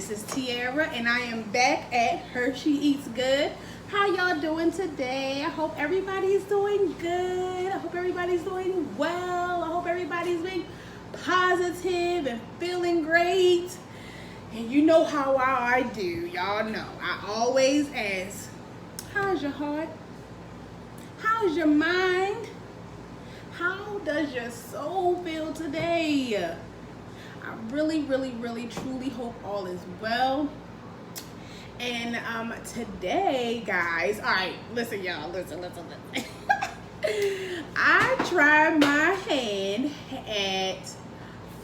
This is Tiara, and I am back at Hershey Eats Good. How y'all doing today? I hope everybody's doing good. I hope everybody's doing well. I hope everybody's being positive and feeling great. And you know how I do. Y'all know. I always ask, how's your heart? How's your mind? How does your soul feel today? I really, truly hope all is well. And today, guys, all right, listen, y'all, listen. I tried my hand at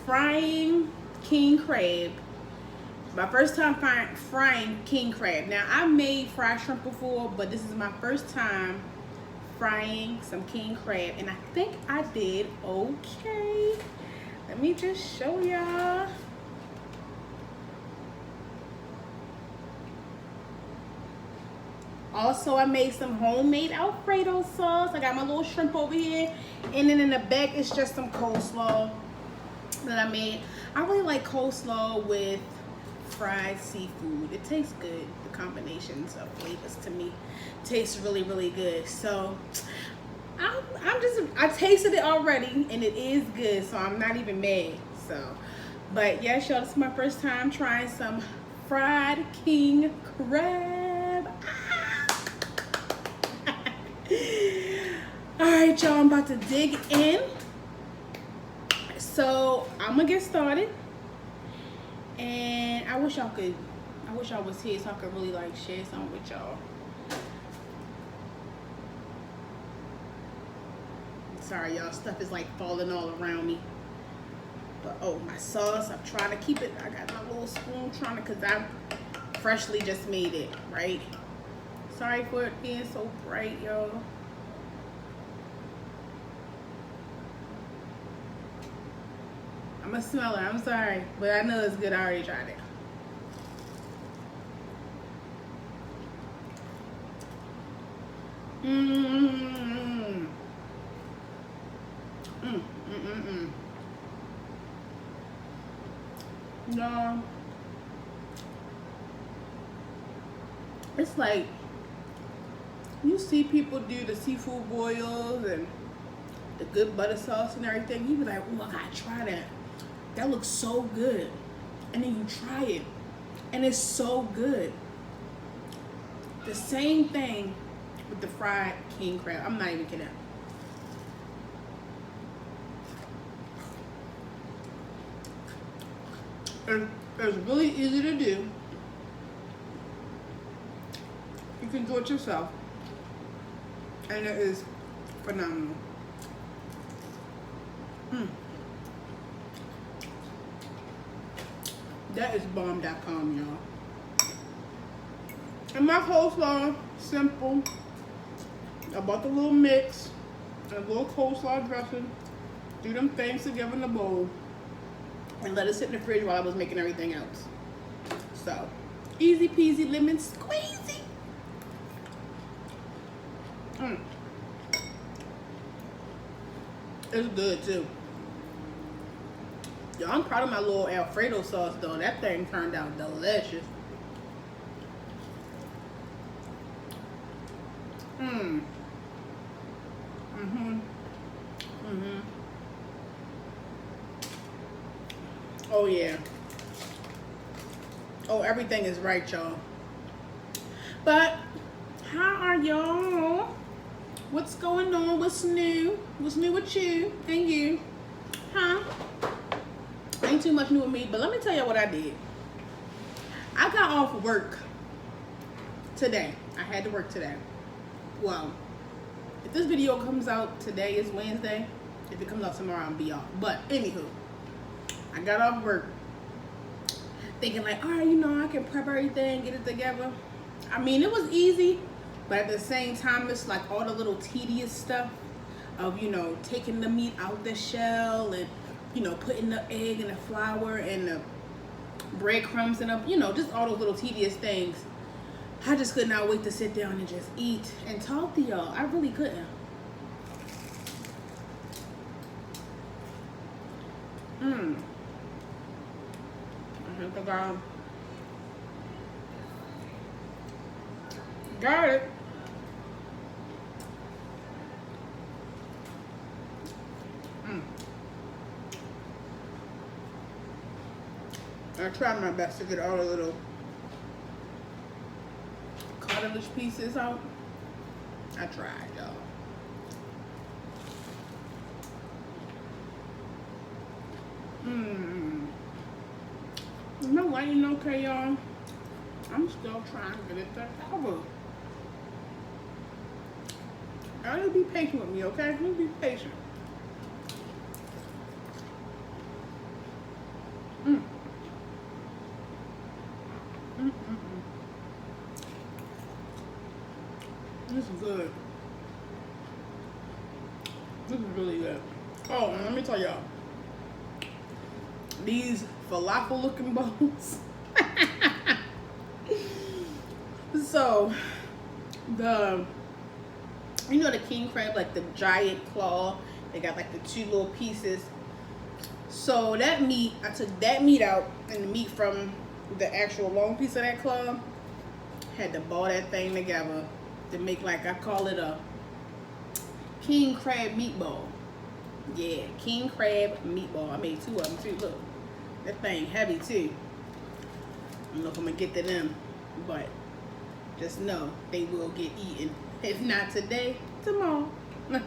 frying king crab. My first time frying king crab. Now, I made fried shrimp before, but this is my first time frying some king crab, and I think I did okay. Let me just show y'all. Also, I made some homemade Alfredo sauce. I got my little shrimp over here, and then in the back it's just some coleslaw that I made. I really like coleslaw with fried seafood. It tastes good. The combinations of flavors to me tastes really good. So I tasted it already and it is good, so I'm not even mad. So, but yes, y'all, this is my first time trying some fried king crab. All right, y'all, I'm about to dig in. So I'm gonna get started, and I wish y'all was here so I could really like share something with y'all. Sorry, y'all, stuff is like falling all around me. But oh, my sauce, I'm trying to keep it. I got my little spoon because I freshly just made it, right? Sorry for it being so bright, y'all. I'm gonna smell it, I'm sorry, but I know it's good. I already tried it. No, it's like you see people do the seafood boils and the good butter sauce and everything. You be like, oh, I gotta try that. That looks so good. And then you try it, and it's so good. The same thing with the fried king crab. I'm not even kidding. It's really easy to do. You can do it yourself, and it is phenomenal. That is bomb.com, y'all. And my coleslaw, simple. I bought the little mix and a little coleslaw dressing. Do them things together in the bowl and let it sit in the fridge while I was making everything else. So, easy peasy lemon squeezy. It's good too. Yo, I'm proud of my little Alfredo sauce though. That thing turned out delicious. Oh yeah. Oh, everything is right, y'all. But how are y'all? What's going on? What's new? What's new with you and you? Huh? Ain't too much new with me, but let me tell you what I did. I got off work today. I had to work today. Well, if this video comes out today, is Wednesday. If it comes out tomorrow, I'll be off. But anywho, I got off work thinking like, all right, you know, I can prep everything, get it together. I mean, it was easy, but at the same time, it's like all the little tedious stuff of, you know, taking the meat out the shell and, you know, putting the egg and the flour and the breadcrumbs and, you know, just all those little tedious things. I just could not wait to sit down and just eat and talk to y'all. I really couldn't. I think I Got it. I tried my best to get all the little cartilage pieces out. I tried, y'all. Is my lighting okay, y'all? I'm still trying to get it together. Y'all be patient with me, okay? Just be patient. This is good. This is really good. Oh, and let me tell y'all. These falafel looking bowls. So, you know the king crab, like the giant claw, they got like the 2 little pieces. So that meat, I took that meat out, and the meat from the actual long piece of that claw, had to ball that thing together to make, like, I call it a king crab meatball. Yeah, king crab meatball. I made 2 of them too. Look, that thing heavy too. I don't know if I'm gonna get to them, but just know they will get eaten. If not today, tomorrow. I'm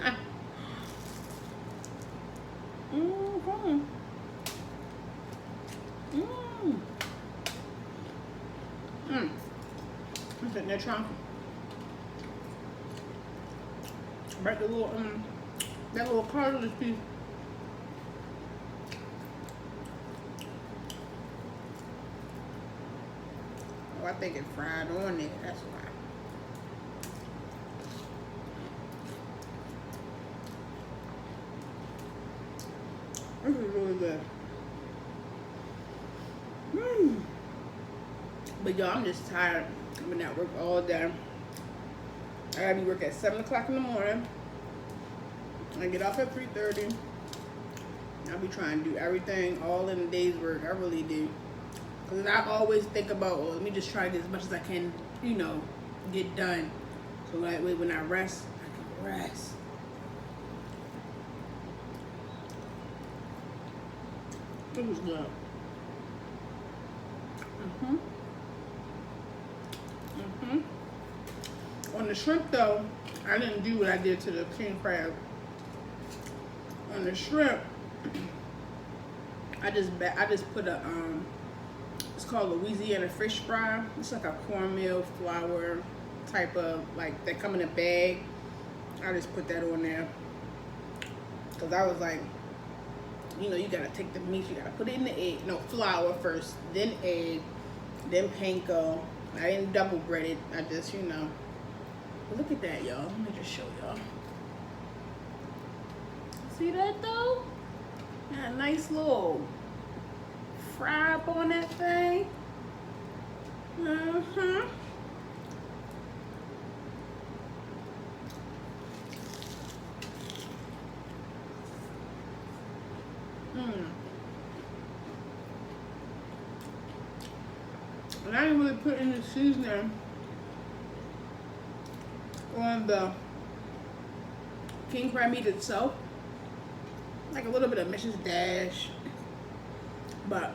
sitting there trying to break the little that little cartilage piece. Oh, I think it fried on it. That's why. This is really good. But y'all, I'm just tired. I've been at work all day. I gotta be work at 7 o'clock in the morning. I get off at 3:30. I'll be trying to do everything all in a day's work. I really do. Because I always think about, well, let me just try to get as much as I can, you know, get done. So that way when I rest, I can rest. It was good. On the shrimp though, I didn't do what I did to the king crab. On the shrimp, I just put a it's called Louisiana fish fry. It's like a cornmeal flour type of, like, they come in a bag. I just put that on there because I was like, you know, you gotta take the meat, you gotta put it in the egg, no, flour first, then egg, then panko. I didn't double bread it. I just, you know. But look at that, y'all. Let me just show y'all. See that though? Got a nice little fry up on that thing. And I didn't really put any seasoning on the king crab meat itself. Like a little bit of Mrs. Dash. But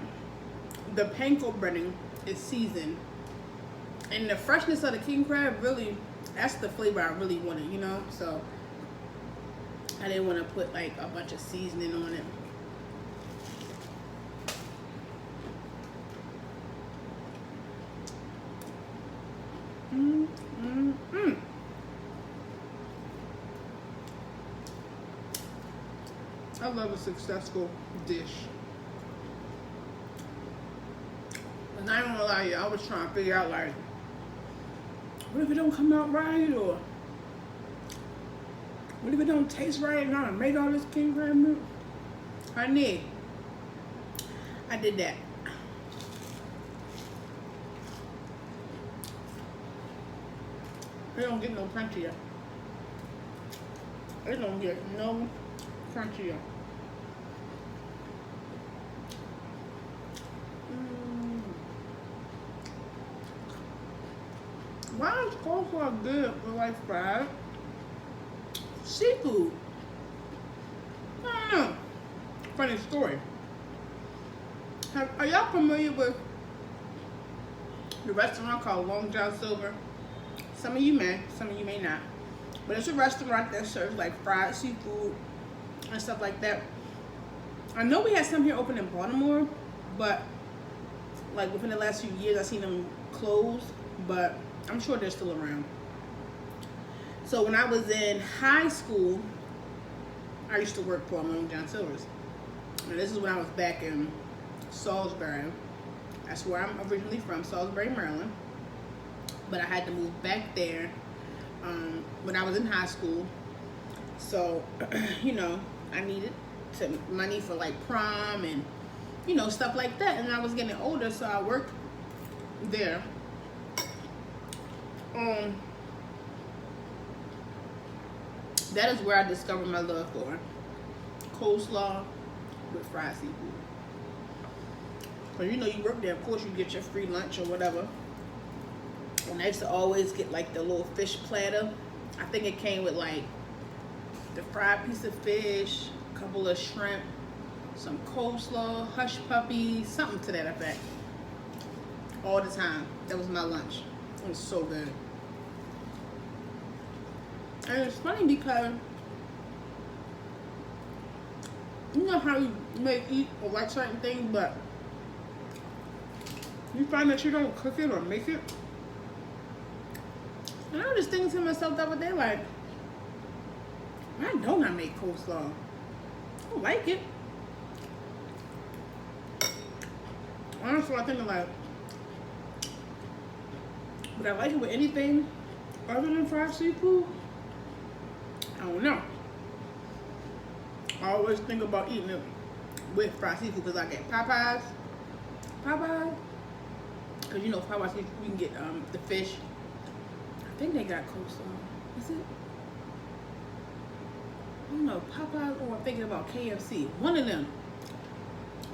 the panko breading is seasoned. And the freshness of the king crab, really, that's the flavor I really wanted, you know? So I didn't want to put like a bunch of seasoning on it. I love a successful dish. And I ain't gonna lie to you, I was trying to figure out, like, what if it don't come out right, or what if it don't taste right and I done made all this king crab meat? Honey, I did that. It don't get no crunchier. It don't get no crunchier. Why is coleslaw good with like fried seafood? I don't know. Funny story. Are y'all familiar with the restaurant called Long John Silver? Some of you may, some of you may not. But it's a restaurant that serves like fried seafood and stuff like that. I know we had some here open in Baltimore, but like within the last few years I've seen them close, but I'm sure they're still around. So when I was in high school, I used to work for Long John Silver's. And this is when I was back in Salisbury. That's where I'm originally from, Salisbury, Maryland. But I had to move back there when I was in high school. So, you know, I needed some money for like prom and, you know, stuff like that. And I was getting older, so I worked there. That is where I discovered my love for coleslaw with fried seafood. So, you know, you work there, of course you get your free lunch or whatever. And I used to always get like the little fish platter. I think it came with like the fried piece of fish, a couple of shrimp, some coleslaw, hush puppies, something to that effect. All the time. That was my lunch. It was so good. And it's funny because you know how you may eat or like certain things, but you find that you don't cook it or make it. And I was just thinking to myself the other day, like, why don't I make coleslaw? I don't like it. Honestly, I think like, would I like it with anything other than fried seafood? I don't know. I always think about eating it with fried seafood because I get Popeyes. Because you know, Popeyes, you can get the fish. I think they got coleslaw. Is it? I don't know, Popeyes, or I'm thinking about KFC. One of them.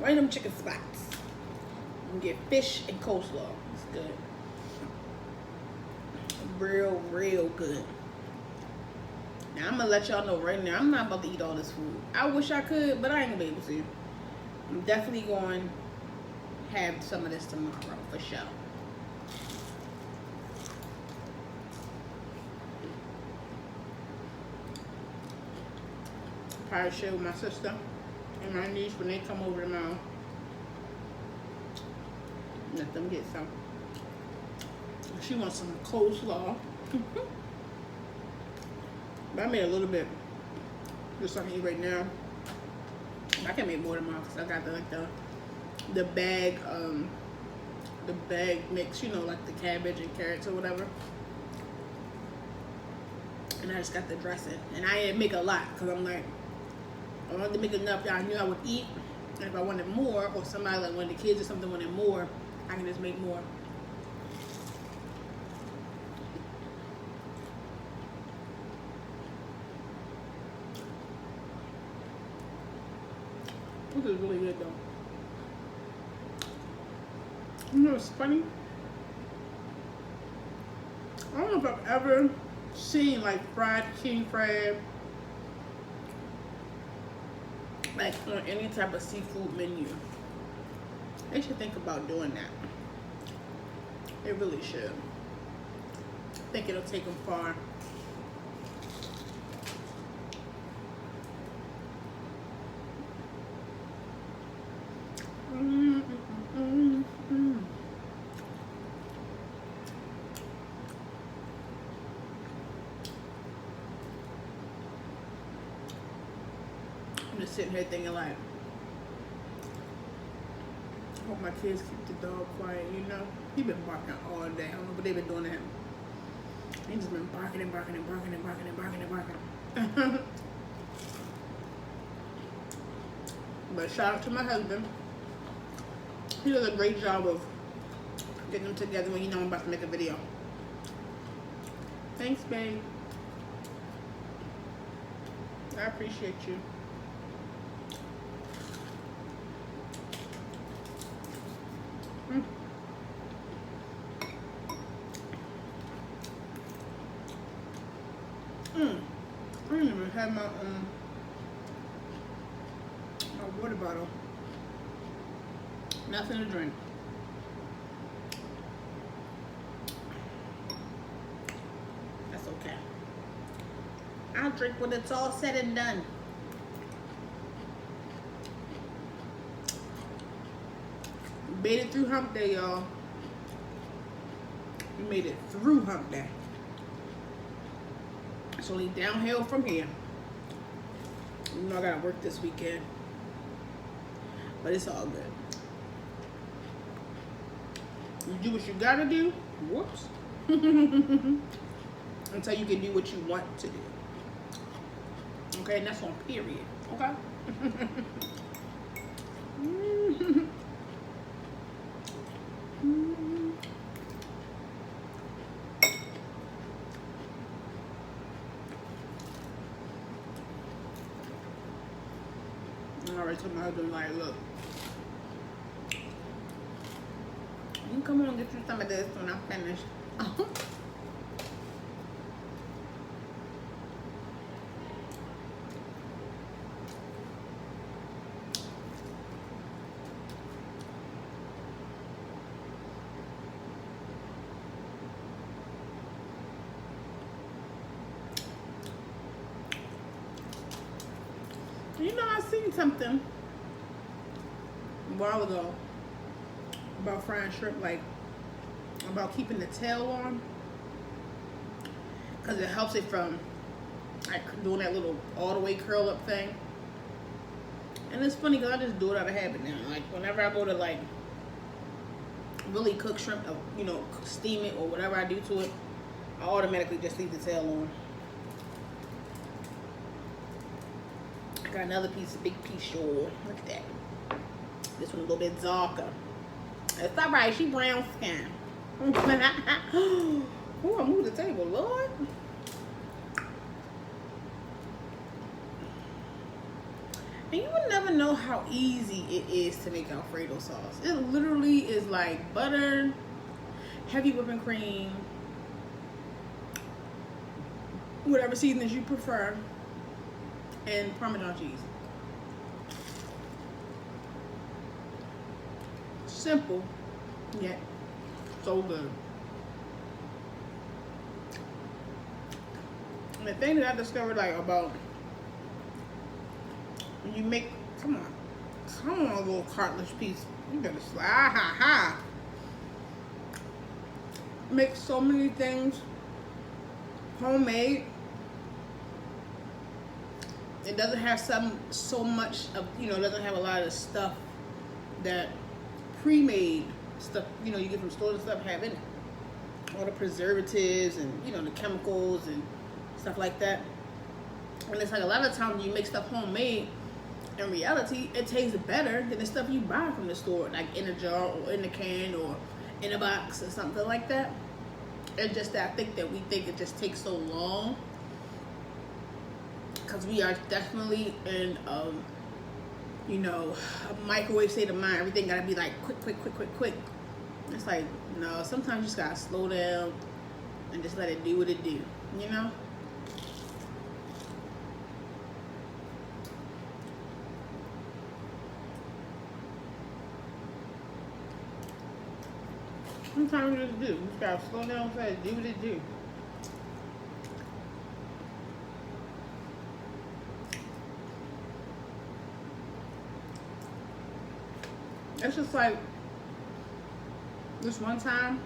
One of them chicken spots. You can get fish and coleslaw. It's good. Real good. Now, I'm going to let y'all know right now, I'm not about to eat all this food. I wish I could, but I ain't going to be able to. I'm definitely going to have some of this tomorrow, for sure. Probably share with my sister and my niece when they come over tomorrow. Let them get some. She wants some coleslaw. But I made a little bit just so I can eat right now. I can make more tomorrow because I got the bag mix, you know, like the cabbage and carrots or whatever. And I just got the dressing. And I didn't make a lot because I'm like, I wanted to make enough that I knew I would eat. And if I wanted more, or somebody like one of the kids or something wanted more, I can just make more. This is really good though. You know what's funny? I don't know if I've ever seen like fried king crab like on any type of seafood menu. They should think about doing that. They really should. I think it'll take them far. I'm just sitting here thinking like, I hope my kids keep the dog quiet, you know? He been barking all day. I don't know what they've been doing to him. He's just been barking and barking and barking and barking and barking and barking. But shout out to my husband. He does a great job of getting them together when you know I'm about to make a video. Thanks, babe. I appreciate you. have my water bottle. Nothing to drink. That's okay. I'll drink when it's all said and done. Made it through hump day, y'all. We made it through hump day. It's only downhill from here. You know I gotta work this weekend. But it's all good. You do what you gotta do. Whoops. Until you can do what you want to do. Okay, and that's on period. Okay? Alright, so my husband like, look, you can come on and get you some of this when I'm finished. You know, I seen something a while ago about frying shrimp, like about keeping the tail on, because it helps it from like doing that little all the way curl up thing. And it's funny because I just do it out of habit now. Like whenever I go to like really cook shrimp, you know, steam it or whatever I do to it, I automatically just leave the tail on. I got another piece, a big piece, sure. Look at that. This one a little bit darker. It's alright, she brown skin. Oh, I moved the table, Lord. And you would never know how easy it is to make Alfredo sauce. It literally is like butter, heavy whipping cream, whatever seasonings you prefer, and Parmesan cheese. Simple, yet so good. And the thing that I discovered like about when you make, come on, a little cartilage piece. You gotta slide, make so many things homemade. It doesn't have so much of, you know, it doesn't have a lot of stuff that pre-made stuff, you know, you get from stores and stuff have in it. All the preservatives and, you know, the chemicals and stuff like that. And it's like a lot of times you make stuff homemade, in reality, it tastes better than the stuff you buy from the store, like in a jar or in a can or in a box or something like that. It's just that I think that we think it just takes so long, because we are definitely in you know, a microwave state of mind. Everything gotta be like quick. It's like, no, sometimes you just gotta slow down and just let it do what it do, you know? Sometimes you just do. You just gotta slow down fast, do what it do. It's just like this one time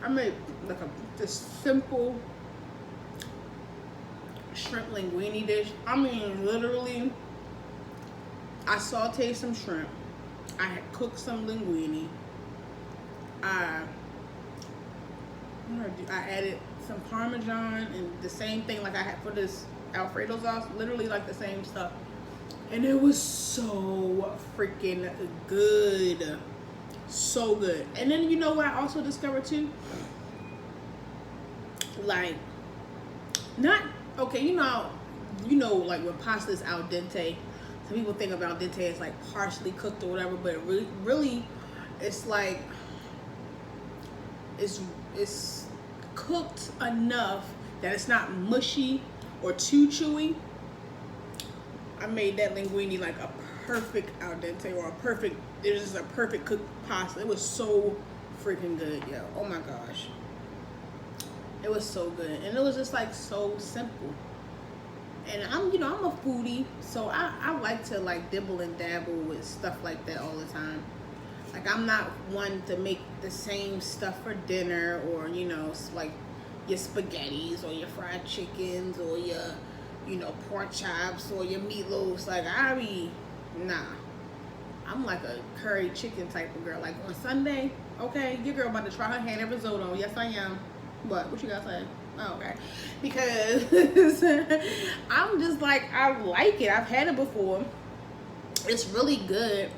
I made like this simple shrimp linguine dish. I mean, literally, I sauteed some shrimp. I had cooked some linguine. I added some Parmesan and the same thing like I had for this Alfredo sauce. Literally like the same stuff. And it was so freaking good. So good. And then you know what I also discovered too? Like, not, okay, you know like when pasta is al dente, some people think of al dente as like partially cooked or whatever, but really it's like, it's cooked enough that it's not mushy, or too chewy. I made that linguine like a perfect al dente, or a perfect, it was just a perfect cooked pasta. It was so freaking good, yo. Oh my gosh. It was so good. And it was just like so simple. And I'm, you know, I'm a foodie, so I like to like dibble and dabble with stuff like that all the time. Like, I'm not one to make the same stuff for dinner, or, you know, like your spaghettis or your fried chickens or your, you know, pork chops or your meatloaves. Like, nah. I'm like a curry chicken type of girl. Like, on Sunday, okay, your girl about to try her hand at risotto. Yes, I am. What you gotta say? Oh, okay. Because I'm just like, I like it. I've had it before. It's really good.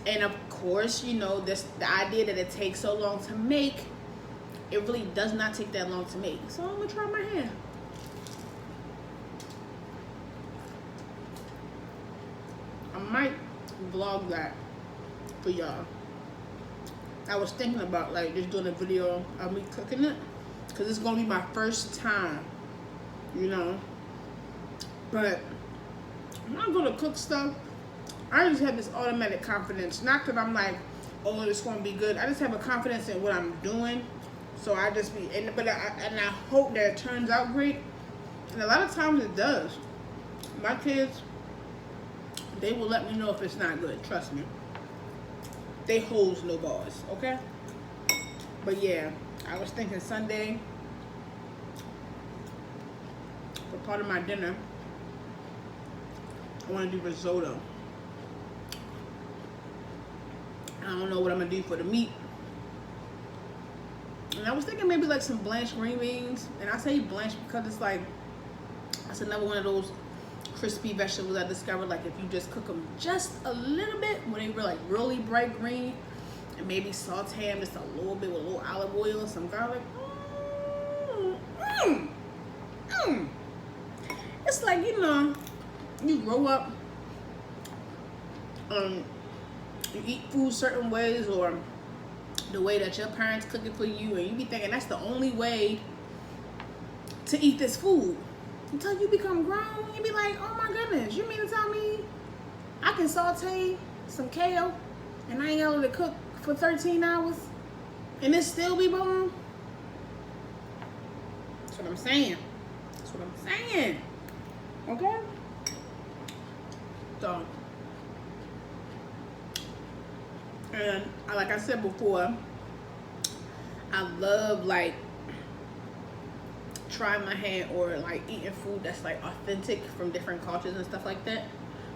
And of course, you know, this, the idea that it takes so long to make, it really does not take that long to make. So I'm gonna try my hand. I might vlog that for y'all. I was thinking about like just doing a video of me cooking it, because it's gonna be my first time, you know. But when I'm gonna cook stuff, I just have this automatic confidence. Not that I'm like, oh, it's gonna be good. I just have a confidence in what I'm doing. So I just be, and I hope that it turns out great. And a lot of times it does. My kids, they will let me know if it's not good. Trust me. They holds no bars, okay? But yeah, I was thinking Sunday, for part of my dinner, I want to do risotto. I don't know what I'm gonna do for the meat. And I was thinking maybe like some blanched green beans. And I say blanched because it's like, that's another one of those crispy vegetables I discovered. Like, if you just cook them just a little bit when they were like really bright green, and maybe saute them just a little bit with a little olive oil and some garlic. It's like, you know, you grow up, you eat food certain ways, or the way that your parents cook it for you, and you be thinking that's the only way to eat this food. Until you become grown, you be like, oh my goodness, you mean to tell me I can saute some kale and I ain't able to cook for 13 hours and it still be bomb? That's what I'm saying. That's what I'm saying. Okay? So, and like I said before, I love like trying my hand, or like eating food that's like authentic from different cultures and stuff like that.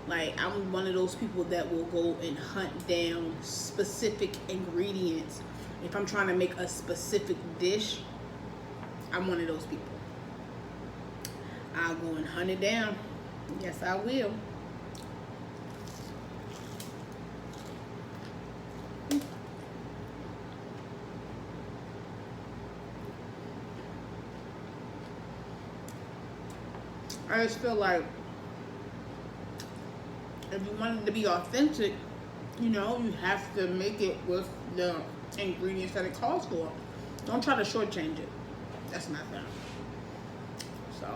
Like, I'm one of those people that will go and hunt down specific ingredients. If I'm trying to make a specific dish, I'm one of those people. I'll go and hunt it down. Yes, I will. I just feel like if you want it to be authentic, you know, you have to make it with the ingredients that it calls for. Don't try to shortchange it. That's not fair. So,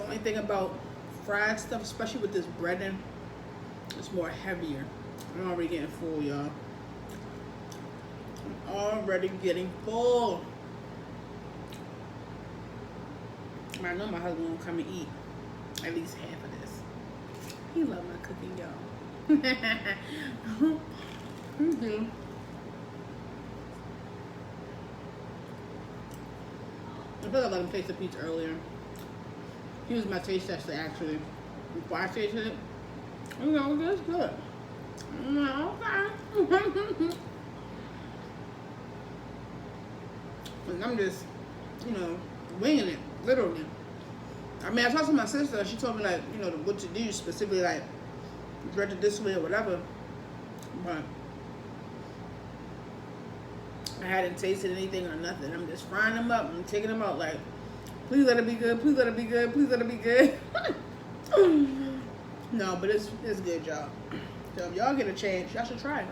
Only thing about fried stuff, especially with this breading, it's more heavier. I'm already getting full, y'all. I'm already getting full. I know my husband will come and eat at least half of this. He loves my cooking, y'all. Mm-hmm. I feel like I let him taste the pizza earlier. He was my taste tester actually. Before I tasted it, you know, it's good. I'm like, okay. And I'm just, you know, winging it, literally. I mean, I talked to my sister, she told me like, you know, what to do specifically, like, dredge it this way or whatever. But I hadn't tasted anything or nothing. I'm just frying them up and taking them out like, please let it be good, please let it be good, please let it be good. No, but it's good, y'all. So if y'all get a chance, y'all should try it.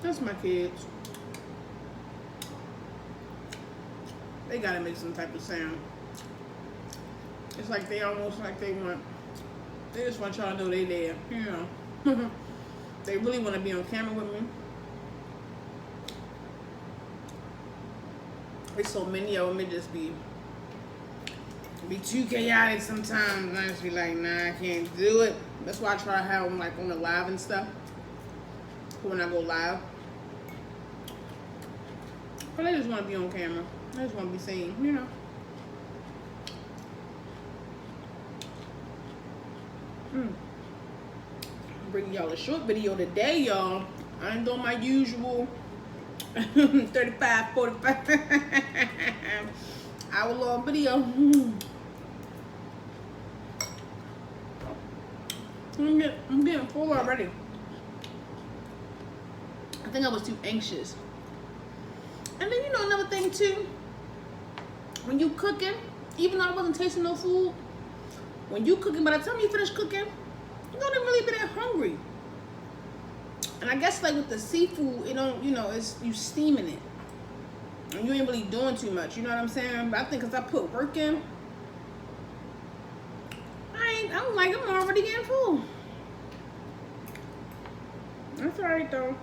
That's my kids. They gotta make some type of sound. It's like they almost like they just want y'all to know they there, you know. They really want to be on camera with me. There's so many of them, it just be too chaotic sometimes, and I just be like, nah, I can't do it. That's why I try to have them like on the live and stuff when I go live. But I just want to be on camera. I just want to be seen, you know. I'm bringing y'all a short video today, y'all. I ain't doing my usual 35, 45 hour long video. I'm getting full already. I think I was too anxious. And then, you know, another thing too, when you cooking, even though I wasn't tasting no food, when you cooking, by the time you finish cooking, you don't even really be that hungry. And I guess like with the seafood, it don't, you know, it's you steaming it, and you ain't really doing too much. You know what I'm saying? But I think because I put work in, I'm like, I'm already getting full. That's alright though.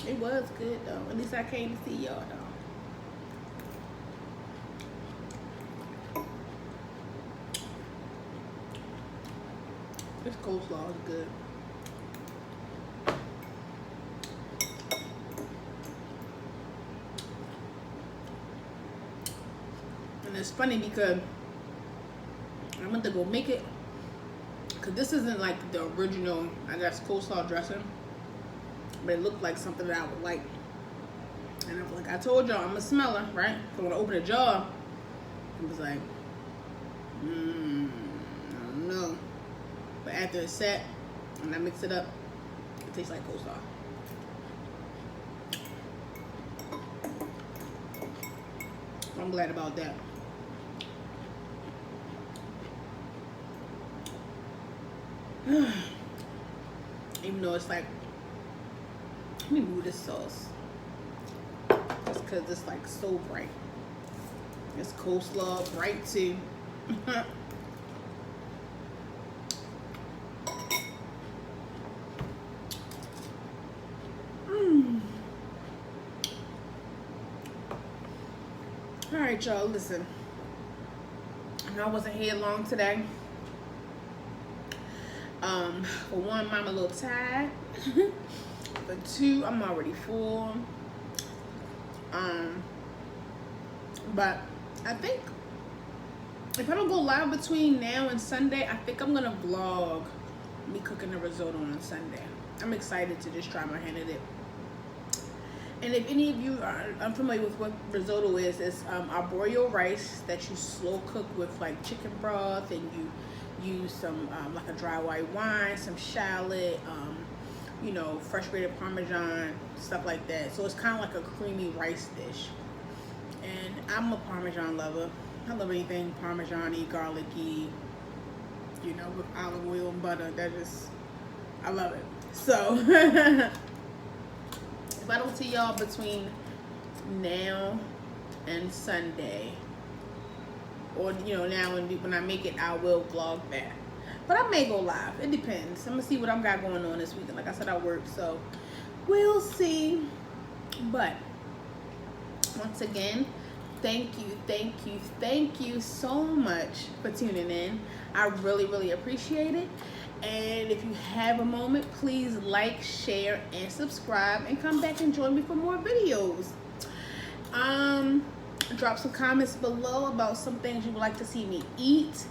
It was good though. At least I came to see y'all though. This coleslaw is good. And it's funny because I went to go make it, because this isn't like the original, I guess, coleslaw dressing. But it looked like something that I would like. And I was like, I told y'all, I'm a smeller, right? So when I opened a jar, it was like, I don't know. But after it's set, and I mix it up, it tastes like coleslaw. So I'm glad about that. Even though it's like, let me move this sauce. Just because it's like so bright. This coleslaw bright too. Alright y'all, listen. I know I wasn't here long today. For one, I'm a little tired. For two, I'm already full. But I think if I don't go live between now and Sunday, I think I'm gonna vlog me cooking the risotto on Sunday. I'm excited to just try my hand at it. And if any of you are unfamiliar with what risotto is, it's arborio rice that you slow cook with like chicken broth, and you use some like a dry white wine, some shallot, you know, fresh grated Parmesan, stuff like that. So it's kind of like a creamy rice dish. And I'm a Parmesan lover. I love anything Parmesan-y, garlicky, you know, with olive oil and butter. That just, I love it. So if I don't see y'all between now and Sunday, or you know, now and when I make it, I will vlog that. But I may go live. It depends. I'm gonna see what I'm got going on this weekend. Like I said, I work, so we'll see. But once again, thank you so much for tuning in. I really appreciate it. And if you have a moment, please like, share, and subscribe, and come back and join me for more videos. Drop some comments below about some things you would like to see me eat,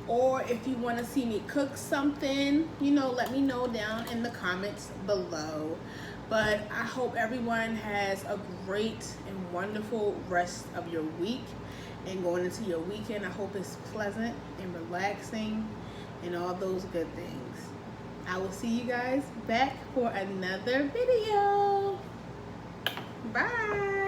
or if you want to see me cook something, you know, let me know down in the comments below. But I hope everyone has a great and wonderful rest of your week, and going into your weekend, I hope it's pleasant and relaxing and all those good things. I will see you guys back for another video. Bye.